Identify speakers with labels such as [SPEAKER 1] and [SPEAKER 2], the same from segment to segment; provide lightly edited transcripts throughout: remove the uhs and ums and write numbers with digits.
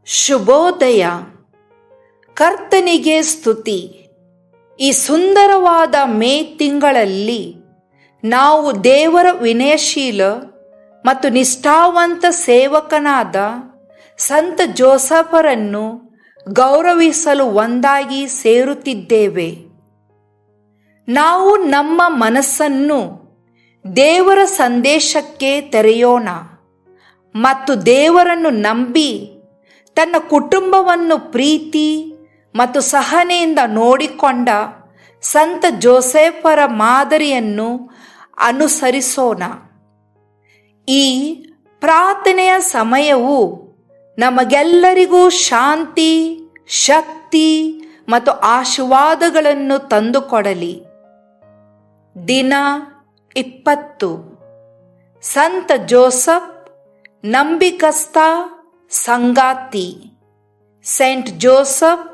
[SPEAKER 1] ಶುಭೋದಯ. ಕರ್ತನಿಗೆ ಸ್ತುತಿ. ಈ ಸುಂದರವಾದ ಮೇ ತಿಂಗಳಲ್ಲಿ ನಾವು ದೇವರ ವಿನಯಶೀಲ ಮತ್ತು ನಿಷ್ಠಾವಂತ ಸೇವಕನಾದ ಸಂತ ಜೋಸಫರನ್ನು ಗೌರವಿಸಲು ಒಂದಾಗಿ ಸೇರುತ್ತಿದ್ದೇವೆ. ನಾವು ನಮ್ಮ ಮನಸ್ಸನ್ನು ದೇವರ ಸಂದೇಶಕ್ಕೆ ತೆರೆಯೋಣ ಮತ್ತು ದೇವರನ್ನು ನಂಬಿ ತನ್ನ ಕುಟುಂಬವನ್ನು ಪ್ರೀತಿ ಮತ್ತು ಸಹನೆಯಿಂದ ನೋಡಿಕೊಂಡ ಸಂತ ಜೋಸೆಫರ ಮಾದರಿಯನ್ನು ಅನುಸರಿಸೋಣ. ಈ ಪ್ರಾರ್ಥನೆಯ ಸಮಯವು ನಮಗೆಲ್ಲರಿಗೂ ಶಾಂತಿ, ಶಕ್ತಿ ಮತ್ತು ಆಶೀರ್ವಾದಗಳನ್ನು ತಂದುಕೊಡಲಿ. ದಿನ 20. ಸಂತ ಜೋಸಫ್ ನಂಬಿಕಸ್ಥ ಸಂಗಾತಿ. Saint Joseph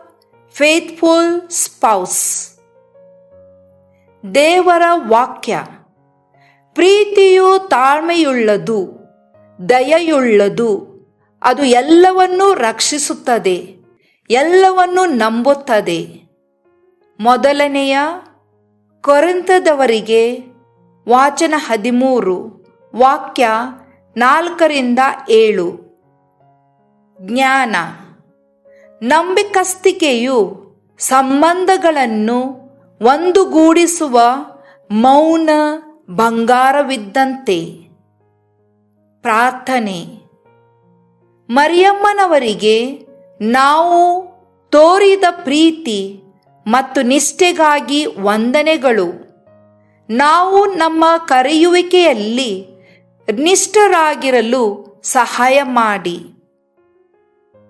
[SPEAKER 1] faithful spouse. ದೇವರ ವಾಕ್ಯ: ಪ್ರೀತಿಯು ತಾಳ್ಮೆಯುಳ್ಳದು, ದಯೆಯುಳ್ಳದು, ಅದು ಎಲ್ಲವನ್ನೂ ರಕ್ಷಿಸುತ್ತದೆ, ಎಲ್ಲವನ್ನೂ ನಂಬುತ್ತದೆ. ಮೊದಲನೆಯ ಕೊರಿಂಥದವರಿಗೆ ವಾಚನ 13 ವಾಕ್ಯ 4-7. ಜ್ಞಾನ: ನಂಬಿಕಸ್ತಿಕೆಯು ಸಂಬಂಧಗಳನ್ನು ಒಂದುಗೂಡಿಸುವ ಮೌನ ಬಂಗಾರವಿದ್ದಂತೆ. ಪ್ರಾರ್ಥನೆ: ಮರಿಯಮ್ಮನವರಿಗೆ ನಾವು ತೋರಿದ ಪ್ರೀತಿ ಮತ್ತು ನಿಷ್ಠೆಗಾಗಿ ವಂದನೆಗಳು. ನಾವು ನಮ್ಮ ಕರೆಯುವಿಕೆಯಲ್ಲಿ ನಿಷ್ಠರಾಗಿರಲು ಸಹಾಯ ಮಾಡಿ.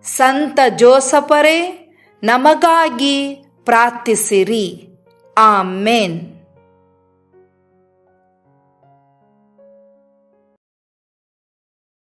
[SPEAKER 1] ಸಂತ ಜೋಸಫರೇ, ನಮಗಾಗಿ ಪ್ರಾರ್ಥಿಸಿರಿ. ಆಮೇನ್.